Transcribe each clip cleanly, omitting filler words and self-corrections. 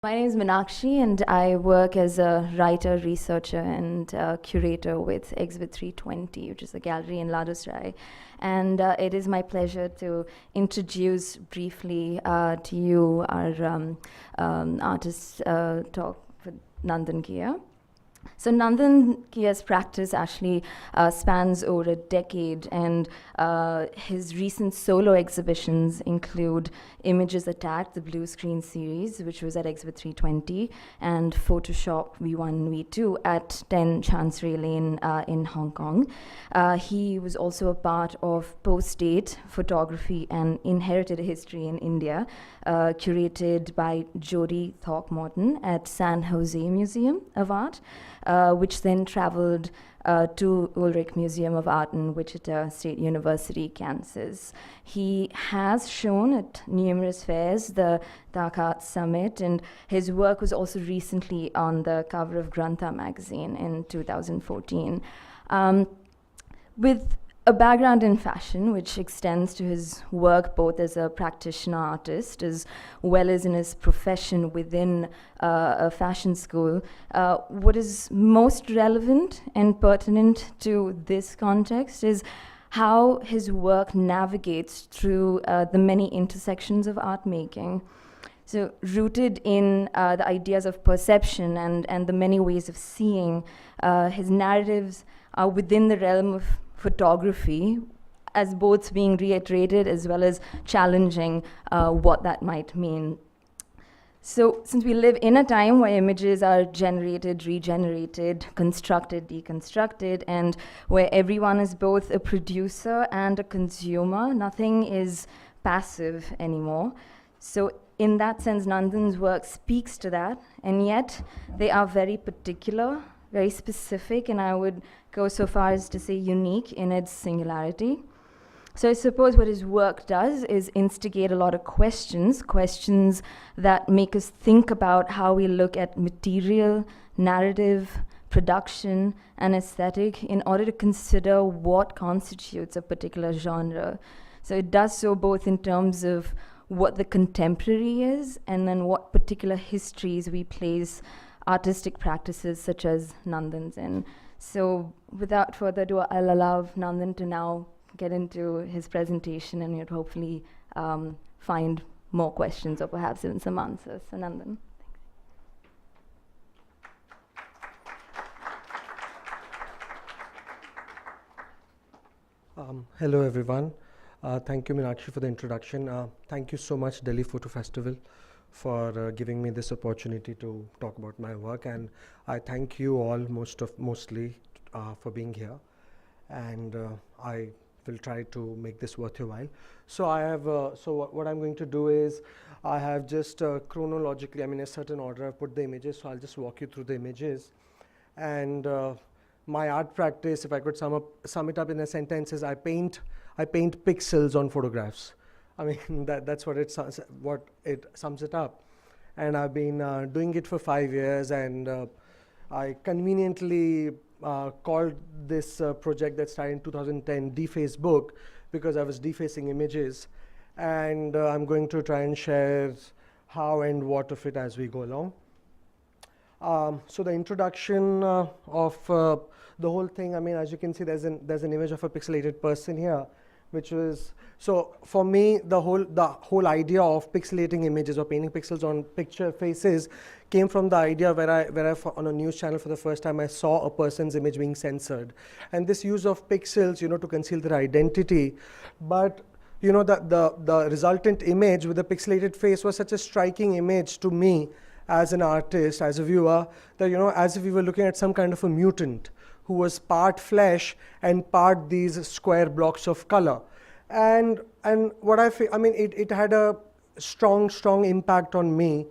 My name is Meenakshi, and I work as a writer, researcher, and curator with Exhibit 320, which is a gallery in Ladosrai. And it is my pleasure to introduce briefly to you our artist talk with Nandan Ghiya. So Nandan Ghiya's practice actually spans over a decade, and his recent solo exhibitions include Images Attacked, the Blue Screen series, which was at Exhibit 320, and Photoshop V1, V2 at 10 Chancery Lane in Hong Kong. He was also a part of Post-Date Photography and Inherited History in India, curated by Jodie Throckmorton at San Jose Museum of Art, which then traveled to Ulrich Museum of Art in Wichita State University, Kansas. He has shown at numerous fairs, the Dark Arts Summit, and his work was also recently on the cover of Grantha magazine in 2014. With a background in fashion, which extends to his work both as a practitioner artist as well as in his profession within a fashion school, what is most relevant and pertinent to this context is how his work navigates through the many intersections of art making. So rooted in the ideas of perception and the many ways of seeing, his narratives are within the realm of photography, as both being reiterated as well as challenging what that might mean. So since we live in a time where images are generated, regenerated, constructed, deconstructed, and where everyone is both a producer and a consumer, nothing is passive anymore. So in that sense, Nandan's work speaks to that, and yet they are very particular, very specific, and I would go so far as to say unique in its singularity. So I suppose what his work does is instigate a lot of questions that make us think about how we look at material, narrative, production, and aesthetic in order to consider what constitutes a particular genre. So it does so both in terms of what the contemporary is, and then what particular histories we place artistic practices such as Nandan's in. So without further ado, I'll allow Nandan to now get into his presentation, and you'd hopefully find more questions or perhaps even some answers. So Nandan. Hello everyone. Thank you, Meenakshi, for the introduction. Thank you so much, Delhi Photo Festival, for giving me this opportunity to talk about my work, and I thank you all mostly for being here, and I will try to make this worth your while. So I have what I'm going to do is I have just chronologically, I mean a certain order, I've put the images, so I'll just walk you through the images. And my art practice, if I could sum it up in a sentence, is I paint pixels on photographs. I mean, that's what it sums it up. And I've been doing it for 5 years, and I conveniently called this project that started in 2010 Deface Book, because I was defacing images. And I'm going to try and share how and what of it as we go along. So the introduction of the whole thing, I mean, as you can see, there's an image of a pixelated person here, which was, so for me, the whole idea of pixelating images or painting pixels on picture faces came from the idea where I on a news channel for the first time I saw a person's image being censored, and this use of pixels, to conceal their identity. But the resultant image with the pixelated face was such a striking image to me as an artist, as a viewer, that as if we were looking at some kind of a mutant who was part flesh and part these square blocks of color. And what I feel, I mean, it had a strong impact on me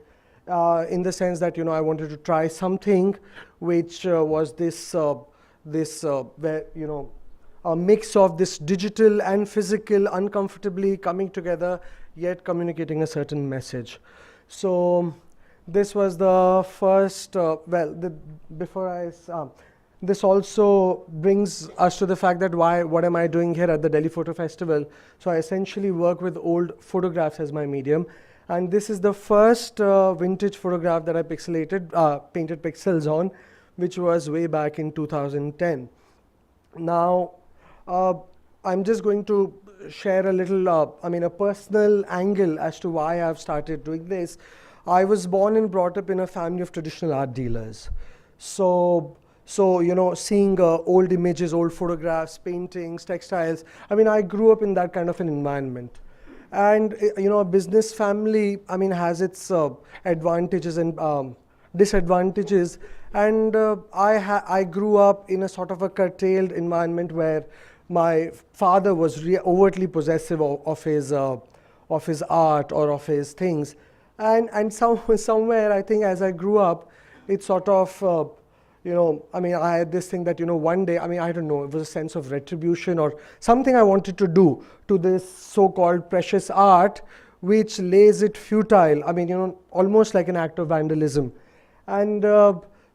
in the sense that, I wanted to try something which was where, a mix of this digital and physical uncomfortably coming together, yet communicating a certain message. So this was the first, this also brings us to the fact that what am I doing here at the Delhi Photo Festival? So I essentially work with old photographs as my medium. And this is the first vintage photograph that I painted pixels on, which was way back in 2010. Now, I'm just going to share a little, a personal angle as to why I've started doing this. I was born and brought up in a family of traditional art dealers. So, seeing old images, old photographs, paintings, textiles, I grew up in that kind of an environment. And, a business family, has its advantages and disadvantages. And I grew up in a sort of a curtailed environment where my father was overtly possessive of his art or of his things. And somewhere, I think as I grew up, it sort of, I had this thing that, one day, I don't know, it was a sense of retribution or something I wanted to do to this so-called precious art, which lays it futile. Almost like an act of vandalism. And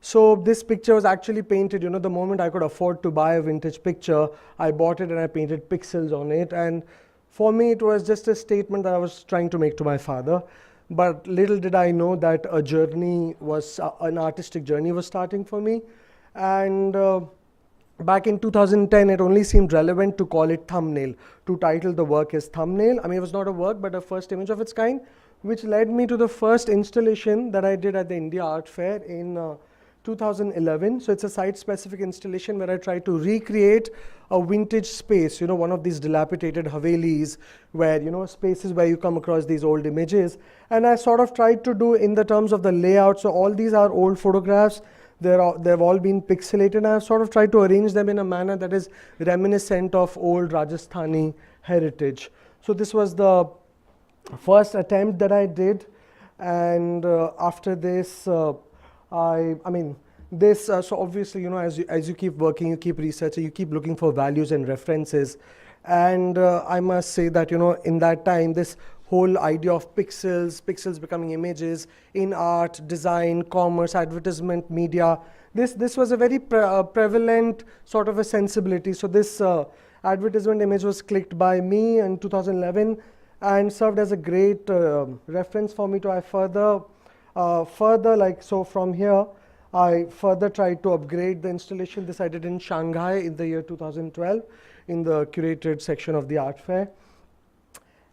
so this picture was actually painted, the moment I could afford to buy a vintage picture, I bought it and I painted pixels on it. And for me, it was just a statement that I was trying to make to my father. But little did I know that a journey was, an artistic journey was starting for me. And back in 2010, it only seemed relevant to call it thumbnail, to title the work as thumbnail. It was not a work, but a first image of its kind, which led me to the first installation that I did at the India Art Fair in 2011. So it's a site-specific installation where I tried to recreate a vintage space, one of these dilapidated havelis where, spaces where you come across these old images. And I sort of tried to do in the terms of the layout. So all these are old photographs. They've all been pixelated, and I've sort of tried to arrange them in a manner that is reminiscent of old Rajasthani heritage. So this was the first attempt that I did. And after this, so obviously, as you keep working, you keep researching, you keep looking for values and references. And I must say that, in that time, this whole idea of pixels becoming images in art, design, commerce, advertisement, media, this was a very prevalent sort of a sensibility. So this advertisement image was clicked by me in 2011 and served as a great reference for me to from here, I further tried to upgrade the installation. This I did in Shanghai in the year 2012 in the curated section of the art fair.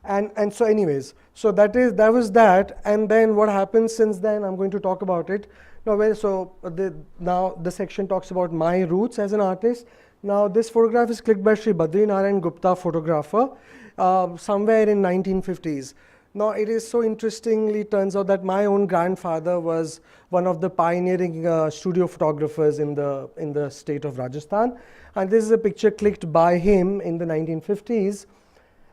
And so anyways, so that was that. And then what happened since then, I'm going to talk about it. Now the section talks about my roots as an artist. Now this photograph is clicked by Sri Badri Narayan Gupta, photographer, somewhere in 1950s. Now it is so interestingly turns out that my own grandfather was one of the pioneering studio photographers in the state of Rajasthan, and this is a picture clicked by him in the 1950s,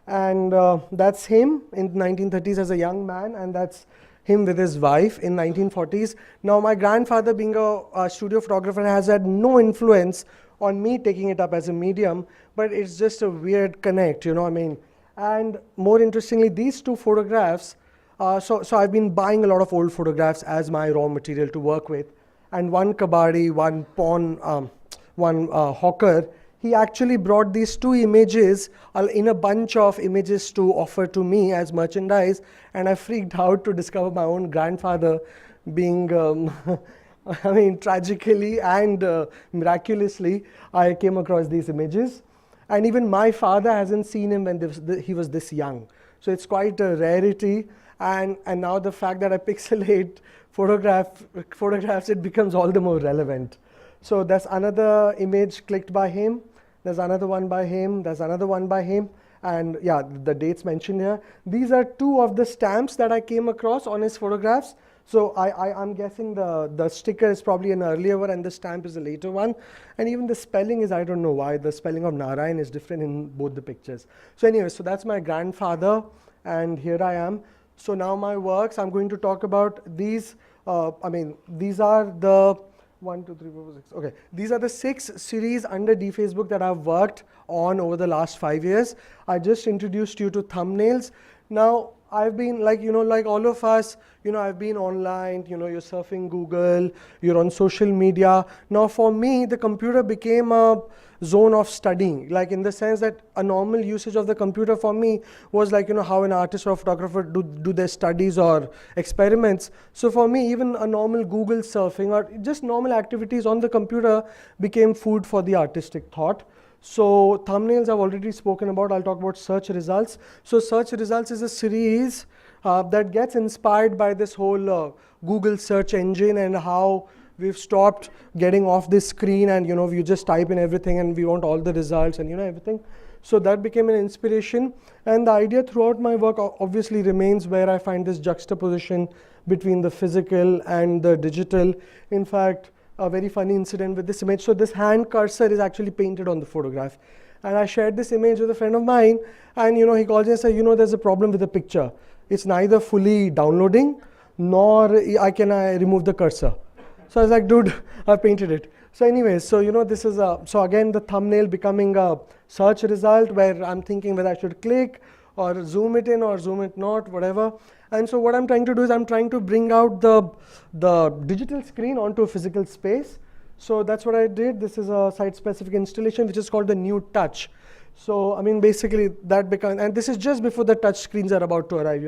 and that's him in the 1930s as a young man, and that's him with his wife in 1940s. Now my grandfather, being a studio photographer, has had no influence on me taking it up as a medium, but it's just a weird connect, And more interestingly, these two photographs, so I've been buying a lot of old photographs as my raw material to work with. And one kabadi, one pawn, one hawker, he actually brought these two images in a bunch of images to offer to me as merchandise. And I freaked out to discover my own grandfather being, tragically and miraculously, I came across these images. And even my father hasn't seen him when he was this young. So it's quite a rarity. And now the fact that I pixelate photographs, it becomes all the more relevant. So there's another image clicked by him. There's another one by him. There's another one by him. And yeah, the dates mentioned here. These are two of the stamps that I came across on his photographs. So I'm guessing the sticker is probably an earlier one and the stamp is a later one. And even the spelling is, I don't know why, the spelling of Narayan is different in both the pictures. So anyway, so that's my grandfather, and here I am. So now my works, I'm going to talk about these, these are the 1, 2, 3, 4, 5, 6. Okay, these are the 6 series under DFacebook that I've worked on over the last 5 years. I just introduced you to thumbnails. Now, I've been like, like all of us, I've been online, you're surfing Google, you're on social media. Now for me, the computer became a zone of studying, like in the sense that a normal usage of the computer for me was like, how an artist or photographer do their studies or experiments. So for me, even a normal Google surfing or just normal activities on the computer became food for the artistic thought. So thumbnails I've already spoken about. I'll talk about search results. So search results is a series that gets inspired by this whole Google search engine and how we've stopped getting off this screen and you just type in everything and we want all the results and everything. So that became an inspiration, and the idea throughout my work obviously remains where I find this juxtaposition between the physical and the digital. In fact, a very funny incident with this image. So this hand cursor is actually painted on the photograph. And I shared this image with a friend of mine, and he calls me and says, there's a problem with the picture. It's neither fully downloading, nor can I remove the cursor. So I was like, dude, I painted it. So anyways, so this is so again the thumbnail becoming a search result where I'm thinking whether I should click or zoom it in or zoom it not, whatever. And so what I'm trying to do is I'm trying to bring out the digital screen onto a physical space. So that's what I did. This is a site-specific installation which is called the New Touch. So I mean, basically that becomes, and this is just before the touch screens are about to arrive,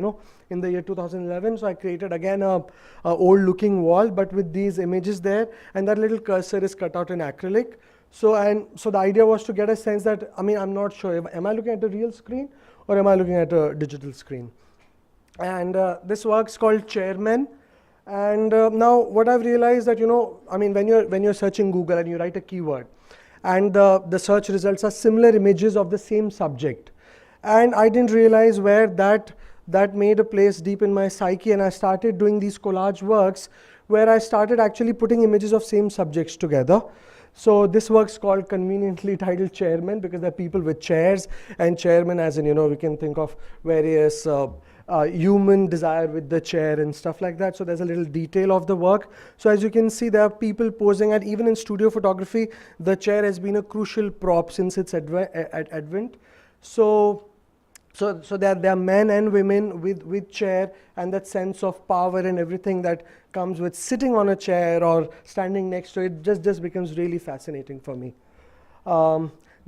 in the year 2011. So I created again a old-looking wall, but with these images there, and that little cursor is cut out in acrylic. So the idea was to get a sense that, I mean, I'm not sure, am I looking at a real screen or am I looking at a digital screen? And this work's called Chairman. And now what I've realized that, I mean, when you're searching Google and you write a keyword, and the search results are similar images of the same subject. And I didn't realize where that made a place deep in my psyche, and I started doing these collage works where I started actually putting images of same subjects together. So this work's called conveniently titled Chairman because there are people with chairs, and chairman as in, we can think of various human desire with the chair and stuff like that. So there's a little detail of the work. So as you can see, there are people posing, and even in studio photography, the chair has been a crucial prop since its advent. So there are men and women with chair, and that sense of power and everything that comes with sitting on a chair or standing next to it just becomes really fascinating for me.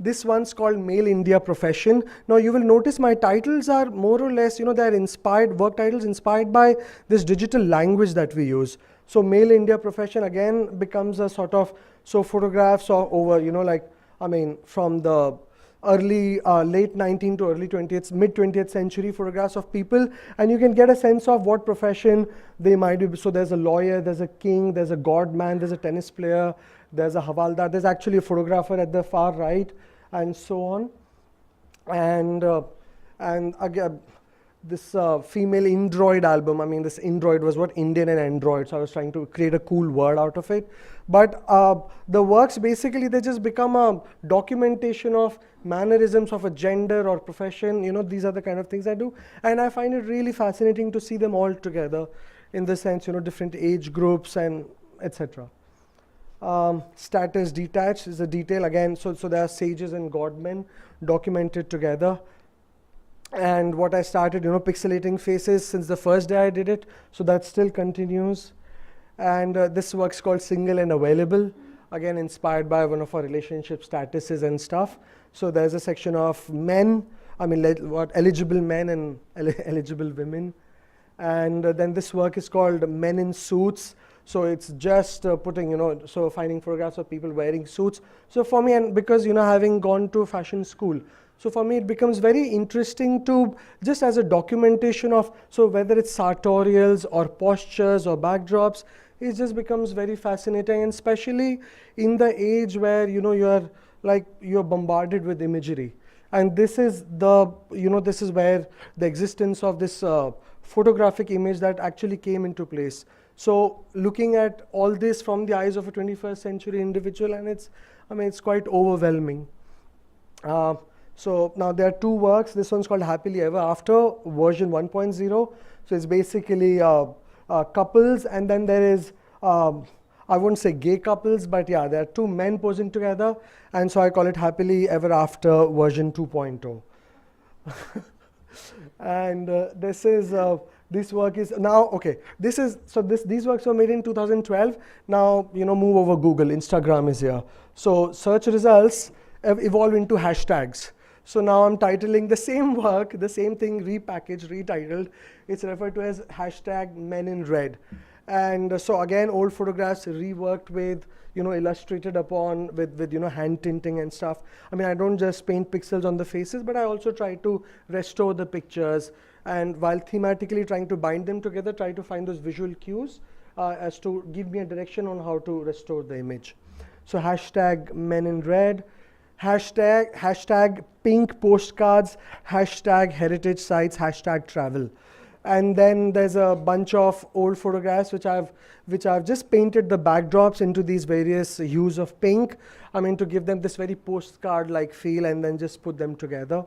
This one's called Male India Profession. Now you will notice my titles are more or less, they're inspired, work titles inspired by this digital language that we use. So Male India Profession again becomes a sort of, so photographs or over, from the late 19th to early 20th, mid 20th century photographs of people, and you can get a sense of what profession they might be. So there's a lawyer, there's a king, there's a god man, there's a tennis player, there's a havaldar, there's actually a photographer at the far right, and so on. And again, this female Indroid album, I mean, this Indroid was what, Indian and Android, so I was trying to create a cool word out of it. But the works, basically, they just become a documentation of mannerisms of a gender or profession. These are the kind of things I do. And I find it really fascinating to see them all together in the sense, different age groups and etc. Status detached is a detail again. So there are sages and godmen documented together. And what I started, pixelating faces since the first day I did it. So that still continues. And this work's called Single and Available, again inspired by one of our relationship statuses and stuff. So there's a section of men, eligible men and eligible women. And then this work is called Men in Suits. So it's just putting, so finding photographs of people wearing suits. So for me, and because, having gone to fashion school, so for me it becomes very interesting to just as a documentation of, so whether it's sartorials or postures or backdrops, it just becomes very fascinating, and especially in the age where, you're bombarded with imagery. And this is this is where the existence of this photographic image that actually came into place. So looking at all this from the eyes of a 21st century individual, and it's quite overwhelming. So now there are two works. This one's called Happily Ever After, version 1.0. So it's basically couples, and then there is, I won't say gay couples, but yeah, there are two men posing together, and so I call it Happily Ever After version 2.0. And this work is now, okay, these works were made in 2012. Now, move over Google, Instagram is here. So search results have evolved into hashtags. So now I'm titling the same work, the same thing, repackaged, retitled. It's referred to as hashtag Men in Red. And so again, old photographs reworked with, illustrated upon with hand tinting and stuff. I mean, I don't just paint pixels on the faces, but I also try to restore the pictures. And while thematically trying to bind them together, try to find those visual cues as to give me a direction on how to restore the image. So hashtag Men in Red, hashtag pink postcards, hashtag heritage sites, hashtag travel. And then there's a bunch of old photographs which I've just painted the backdrops into these various hues of pink. I mean, to give them this very postcard-like feel, and then just put them together.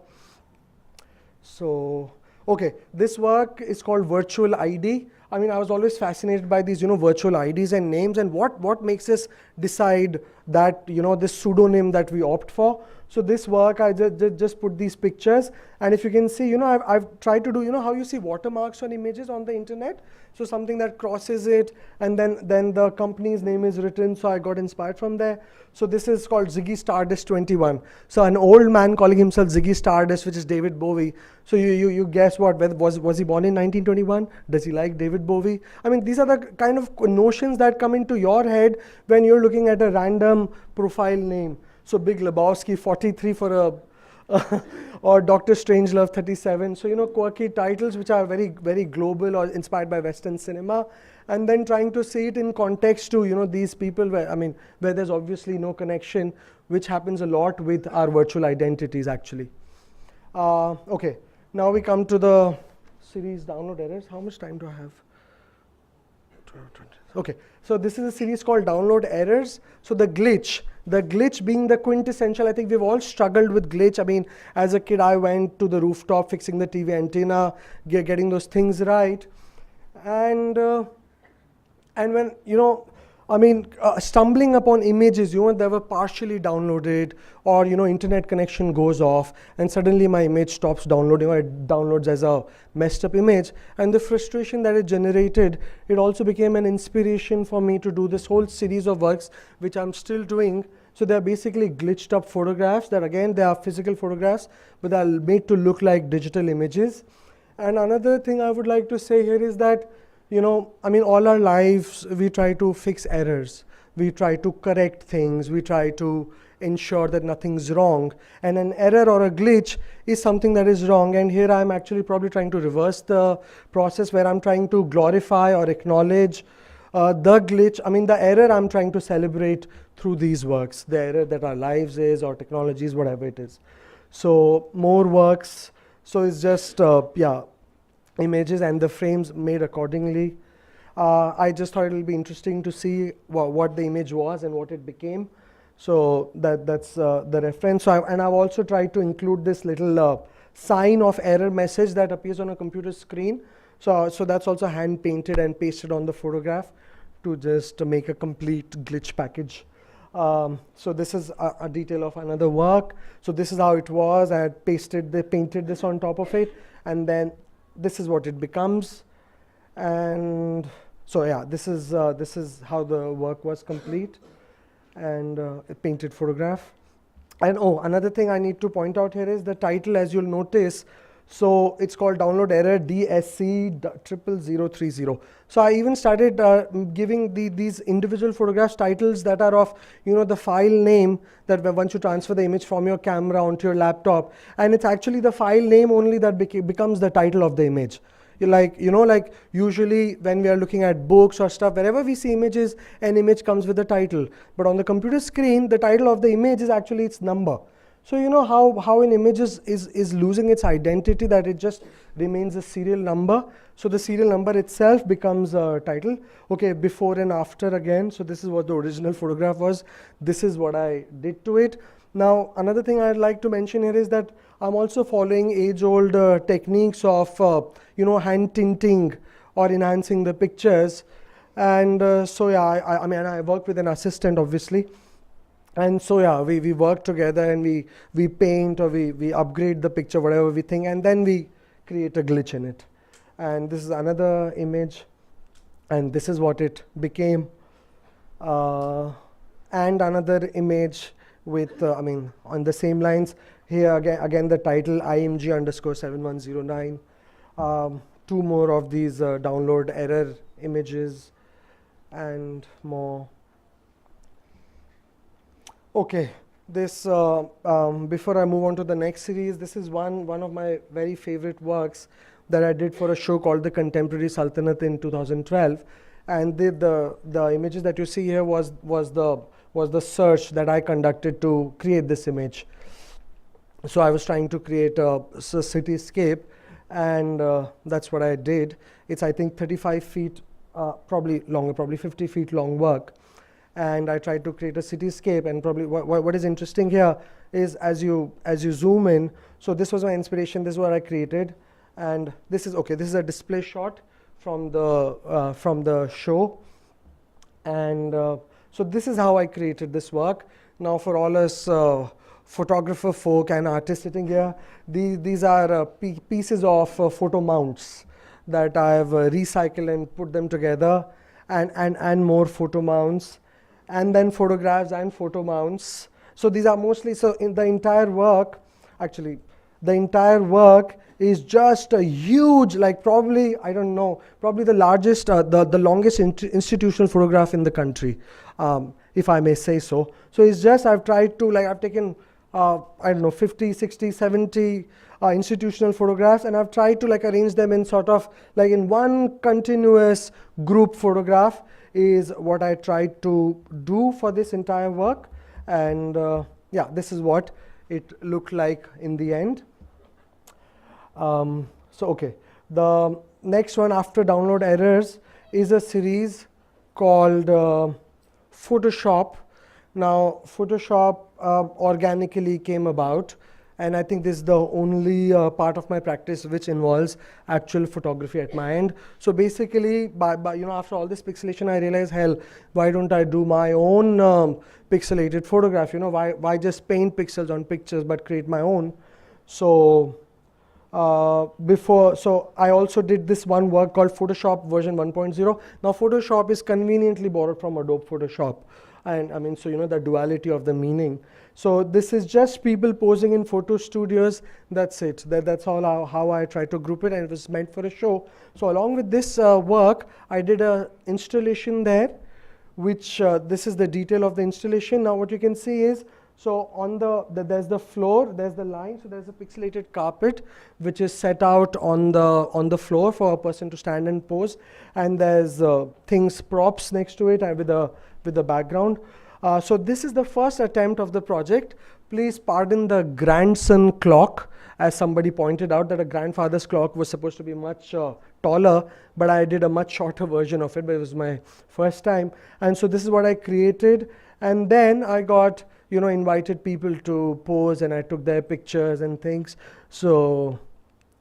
So, okay, this work is called Virtual ID. I mean, I was always fascinated by these, virtual IDs and names, and what makes us decide that, this pseudonym that we opt for. So this work, I just put these pictures, and if you can see, I've tried to do, how you see watermarks on images on the internet. So something that crosses it, and then the company's name is written, so I got inspired from there. So this is called Ziggy Stardust 21. So an old man calling himself Ziggy Stardust, which is David Bowie. So you guess what, was he born in 1921? Does he like David Bowie? I mean, these are the kind of notions that come into your head when you're looking at a random profile name. So Big Lebowski, 43 for or Dr. Strangelove, 37. So, quirky titles which are very, very global or inspired by Western cinema. And then trying to see it in context to, these people where there's obviously no connection, which happens a lot with our virtual identities actually. Okay, now we come to the series download errors. How much time do I have? Okay, so this is a series called Download Errors. So the glitch being the quintessential. I think we've all struggled with glitch. I mean, as a kid, I went to the rooftop fixing the TV antenna, getting those things right. And when, stumbling upon images, they were partially downloaded, or, internet connection goes off, and suddenly my image stops downloading, or it downloads as a messed up image. And the frustration that it generated, it also became an inspiration for me to do this whole series of works, which I'm still doing. So they're basically glitched up photographs that, again, they are physical photographs, but they're made to look like digital images. And another thing I would like to say here is that, all our lives, we try to fix errors. We try to correct things. We try to ensure that nothing's wrong. And an error or a glitch is something that is wrong. And here I'm actually probably trying to reverse the process, where I'm trying to glorify or acknowledge the glitch. The error I'm trying to celebrate through these works. The error that our lives is, or technologies, whatever it is. So more works. So it's just, images and the frames made accordingly. I just thought it would be interesting to see what the image was and what it became. So that's the reference. So I've also tried to include this little sign of error message that appears on a computer screen. So that's also hand painted and pasted on the photograph to just make a complete glitch package. So this is a detail of another work. So this is how it was. I had painted this on top of it, and then this is what it becomes. And so this is how the work was complete, and a painted photograph. And another thing I need to point out here is the title, as you'll notice. So it's called Download Error DSC00030. So I even started giving these individual photographs titles that are of the file name, that once you transfer the image from your camera onto your laptop, and it's actually the file name only that becomes the title of the image. Like usually when we are looking at books or stuff, wherever we see images, an image comes with a title. But on the computer screen, the title of the image is actually its number. So how an image is losing its identity, that it just remains a serial number. So the serial number itself becomes a title. Okay, before and after again. So this is what the original photograph was. This is what I did to it. Now, another thing I'd like to mention here is that I'm also following age-old techniques of hand tinting or enhancing the pictures. And I work with an assistant, obviously. And so we work together, and we paint, or we upgrade the picture, whatever we think, and then we create a glitch in it. And this is another image, and this is what it became. And another image with, on the same lines. Here again the title IMG underscore 7109. Two more of these download error images and more. Okay, this before I move on to the next series, this is one of my very favorite works that I did for a show called The Contemporary Sultanate in 2012, and the images that you see here was the search that I conducted to create this image. So I was trying to create a cityscape, and that's what I did. It's, I think, 35 feet, probably longer, probably 50 feet long work. And I tried to create a cityscape, and probably what is interesting here is as you zoom in, so this was my inspiration, this is what I created, and this is a display shot from the show, and so this is how I created this work. Now for all us photographer folk and artists sitting here, these are pieces of photo mounts that I have recycled and put them together, and more photo mounts, and then photographs and photo mounts. So these are mostly, so in the entire work, actually, the entire work is just a huge, like probably, I don't know, probably the largest, the longest institutional photograph in the country, if I may say so. So it's just, I've tried to, like, I've taken, I don't know, 50, 60, 70 institutional photographs, and I've tried to like arrange them in sort of like in one continuous group photograph is what I tried to do for this entire work. And yeah, this is what it looked like in the end. So okay, the next one after download errors is a series called Photoshop. Now Photoshop organically came about, and I think this is the only part of my practice which involves actual photography at my end. So basically, by after all this pixelation, I realized, hell, why don't I do my own pixelated photograph? Why just paint pixels on pictures, but create my own? So so I also did this one work called Photoshop version 1.0. Now Photoshop is conveniently borrowed from Adobe Photoshop, and I mean, so the duality of the meaning. So this is just people posing in photo studios. That's it. That's all how I try to group it, and it was meant for a show. So along with this work, I did a installation there, which this is the detail of the installation. Now what you can see is, so on there's the floor, there's the line, so there's a pixelated carpet which is set out on the floor for a person to stand and pose, and there's props next to it with the background. So this is the first attempt of the project. Please pardon the grandson clock, as somebody pointed out that a grandfather's clock was supposed to be much taller, but I did a much shorter version of it, but it was my first time. And so this is what I created, and then I got invited people to pose, and I took their pictures and things. So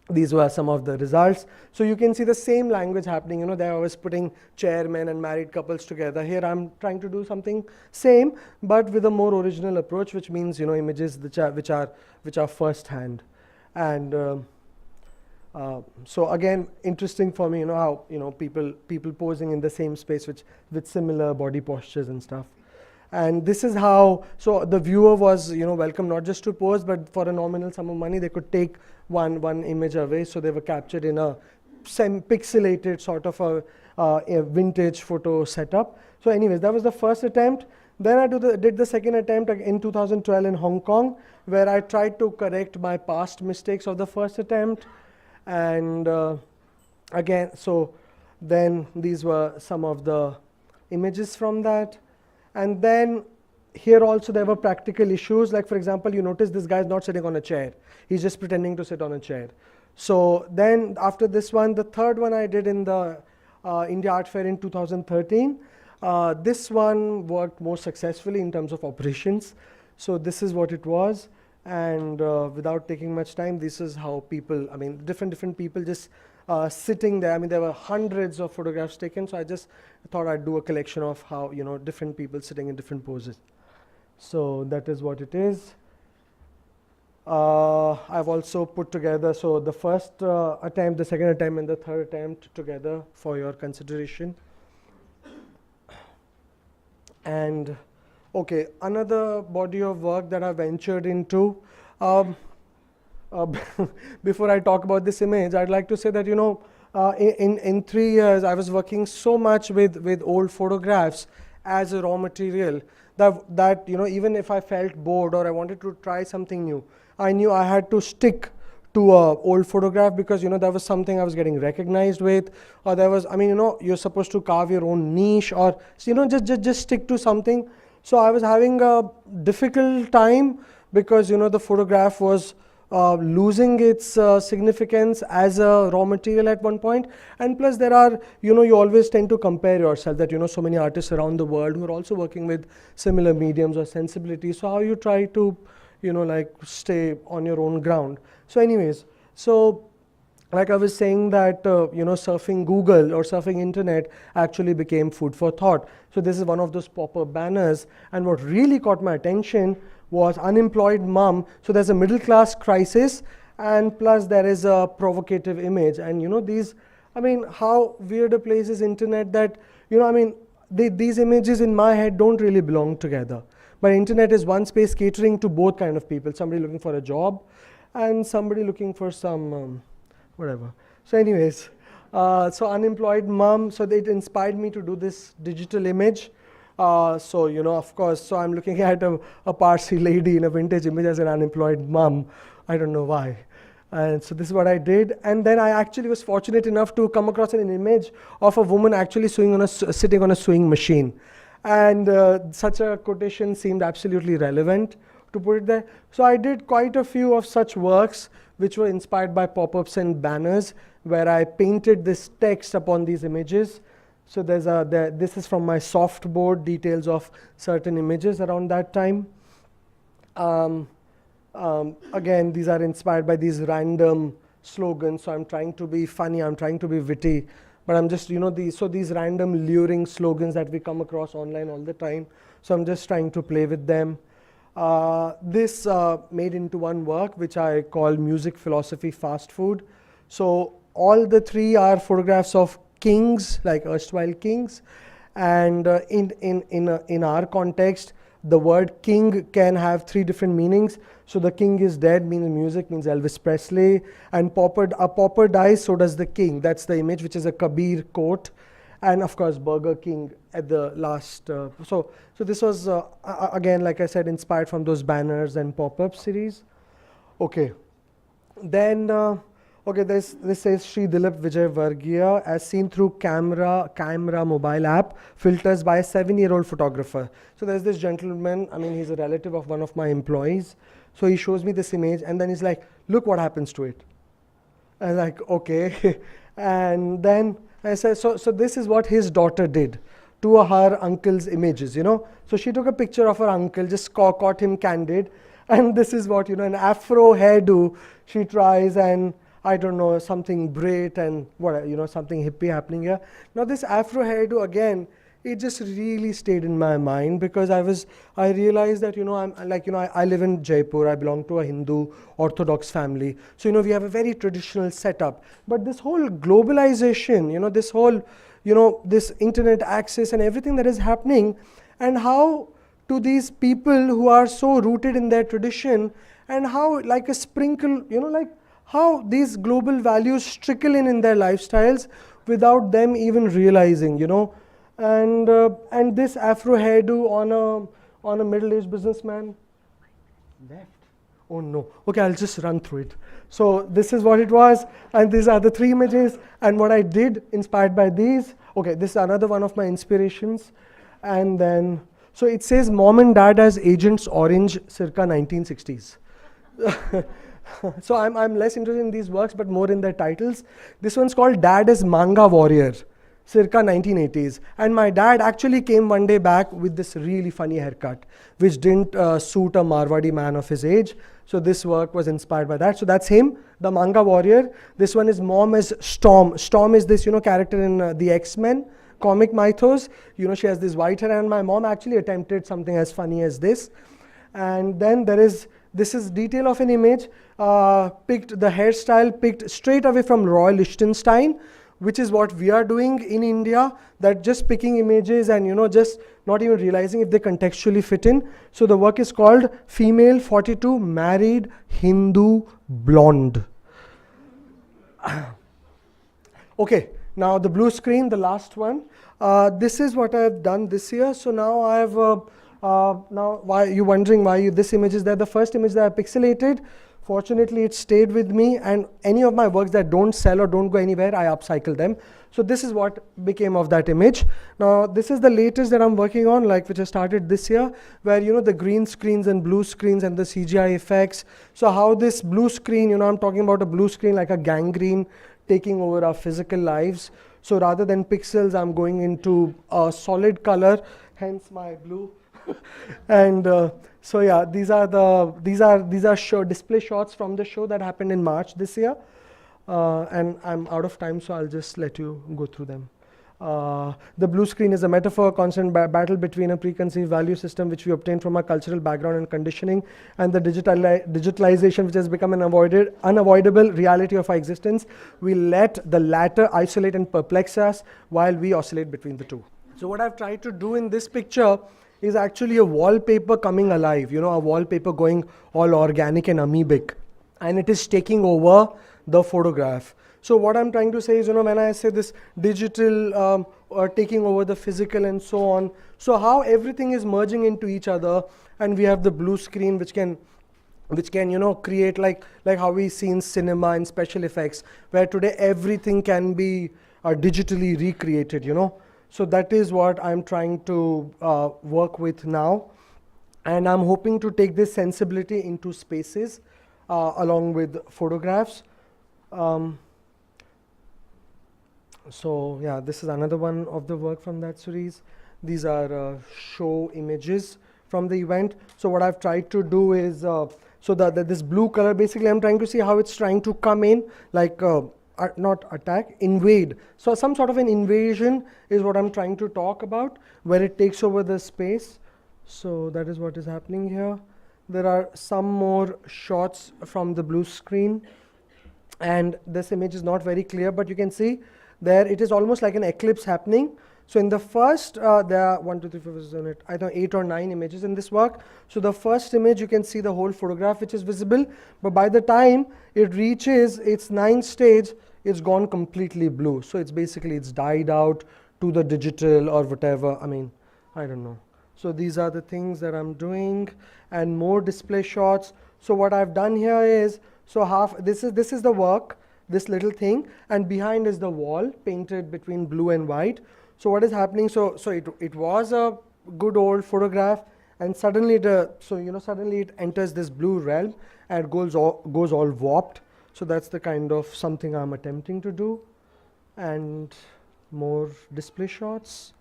these were some of the results. So you can see the same language happening. There I was putting chairmen and married couples together. Here I'm trying to do something same, but with a more original approach, which means images which are first hand. And so again, interesting for me, how people posing in the same space with similar body postures and stuff. And this is how, so the viewer was welcome not just to pose, but for a nominal sum of money they could take one image away. So they were captured in a pixelated sort of a vintage photo setup. So anyways, that was the first attempt. Then I did the second attempt in 2012 in Hong Kong, where I tried to correct my past mistakes of the first attempt. And again, so then these were some of the images from that. And then here also there were practical issues. Like for example, you notice this guy is not sitting on a chair. He's just pretending to sit on a chair. So then after this one, the third one I did in the India Art Fair in 2013. This one worked more successfully in terms of operations. So this is what it was. And without taking much time, this is how people, different people just sitting there. There were hundreds of photographs taken, so I just thought I'd do a collection of how, different people sitting in different poses. So that is what it is. I've also put together, so the first attempt, the second attempt, and the third attempt together for your consideration. And okay, another body of work that I ventured into. Um, Before I talk about this image, I'd like to say that, in 3 years, I was working so much with old photographs as a raw material that even if I felt bored or I wanted to try something new, I knew I had to stick to a old photograph, because that was something I was getting recognized with, or there was, you're supposed to carve your own niche, or just stick to something. So I was having a difficult time, because the photograph was losing its significance as a raw material at one point. And plus there are, you always tend to compare yourself, that so many artists around the world who are also working with similar mediums or sensibilities. So how you try to like stay on your own ground. So anyways, so like I was saying that surfing Google or surfing internet actually became food for thought. So this is one of those pop-up banners, and what really caught my attention was unemployed mom. So there's a middle class crisis, and plus there is a provocative image. And these, how weird a place is internet, that these images in my head don't really belong together. But internet is one space catering to both kind of people, somebody looking for a job and somebody looking for some whatever. So anyways, so unemployed mom, so it inspired me to do this digital image. So of course, so I'm looking at a Parsi lady in a vintage image as an unemployed mom. I don't know why. And so this is what I did. And then I actually was fortunate enough to come across an image of a woman actually sitting on a sewing machine. And such a quotation seemed absolutely relevant to put it there. So I did quite a few of such works which were inspired by pop-ups and banners, where I painted this text upon these images. So this is from my softboard, details of certain images around that time. Again, these are inspired by these random slogans. So I'm trying to be funny, I'm trying to be witty, but I'm just, these random luring slogans that we come across online all the time. So I'm just trying to play with them. This made into one work which I call Music Philosophy Fast Food. So all the three are photographs of kings, like erstwhile kings. And in our context, the word king can have three different meanings. So the king is dead means music, means Elvis Presley, and a pauper dies, so does the king. That's the image, which is a Kabir quote. And of course Burger King at the last. So this was again, like I said, inspired from those banners and pop-up series. Okay, then this says Sri Dilip Vijay Varghia as seen through camera mobile app filters by a 7-year-old photographer. So there's this gentleman, he's a relative of one of my employees. So he shows me this image and then he's like, look what happens to it. And I'm like, okay. And then I said, so this is what his daughter did to her uncle's images, So she took a picture of her uncle, just caught him candid. And this is what, an afro hairdo she tries, and I don't know, something braid and what, something hippie happening here. Now this afro hairdo, again, it just really stayed in my mind, because I realized that, I live in Jaipur, I belong to a Hindu Orthodox family. So, we have a very traditional setup. But this whole globalization, this whole, this internet access and everything that is happening, and how to these people who are so rooted in their tradition, and how like a sprinkle, how these global values trickle in their lifestyles without them even realizing, And this afro hairdo on a middle-aged businessman. Left. Oh no. Okay, I'll just run through it. So this is what it was, and these are the three images. And what I did, inspired by these. Okay, this is another one of my inspirations. And then, so it says Mom and Dad as Agents Orange, circa 1960s. So I'm less interested in these works, but more in their titles. This one's called Dad as Manga Warrior, circa 1980s. And my dad actually came one day back with this really funny haircut, which didn't suit a Marwadi man of his age. So this work was inspired by that. So that's him, the manga warrior. This one is Mom as Storm. Storm is this, character in the X-Men comic mythos. She has this white hair, and my mom actually attempted something as funny as this. And then there is This is detail of an image, picked the hairstyle, picked straight away from Royal Liechtenstein, which is what we are doing in India, that just picking images and just not even realizing if they contextually fit in. So the work is called Female 42 Married Hindu Blonde. Okay, now the blue screen, the last one. This is what I have done this year. So now I have, now why you're wondering why this image is there. The first image that I pixelated, fortunately it stayed with me, and any of my works that don't sell or don't go anywhere, I upcycle them. So this is what became of that image. Now this is the latest that I'm working on, like which I started this year, where the green screens and blue screens and the CGI effects. So how this blue screen, I'm talking about a blue screen like a gangrene taking over our physical lives. So rather than pixels, I'm going into a solid color, hence my blue. And so yeah, these are display shots from the show that happened in March this year. And I'm out of time, so I'll just let you go through them. The blue screen is a metaphor, constant battle between a preconceived value system which we obtain from our cultural background and conditioning, and the digitalization which has become an unavoidable reality of our existence. We let the latter isolate and perplex us while we oscillate between the two. So what I've tried to do in this picture is actually a wallpaper coming alive, a wallpaper going all organic and amoebic, and it is taking over the photograph. So what I'm trying to say is, when I say this digital taking over the physical and so on, so how everything is merging into each other, and we have the blue screen which can create like how we see in cinema and special effects, where today everything can be digitally recreated, So that is what I'm trying to work with now, and I'm hoping to take this sensibility into spaces along with photographs. So yeah, this is another one of the work from that series. These are show images from the event. So what I've tried to do is, so that this blue color, basically I'm trying to see how it's trying to come in, like not attack, invade. So some sort of an invasion is what I'm trying to talk about, where it takes over the space. So that is what is happening here. There are some more shots from the blue screen, and this image is not very clear, but you can see there it is almost like an eclipse happening. So in the first, there are 1, 2, 3, 4, 5, 6, 7, 8, I think 8 or 9 images in this work. So the first image, you can see the whole photograph which is visible, but by the time it reaches its 9th stage, it's gone completely blue. So it's basically, it's died out to the digital or whatever. I mean, I don't know. So these are the things that I'm doing, and more display shots. So what I've done here is, so this is the work, this little thing, and behind is the wall painted between blue and white. So what is happening? So it was a good old photograph, and suddenly suddenly it enters this blue realm and goes all warped. So that's the kind of something I'm attempting to do, and more display shots,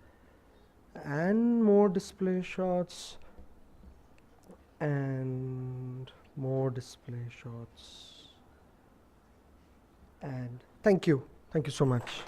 and more display shots, and more display shots. And thank you so much.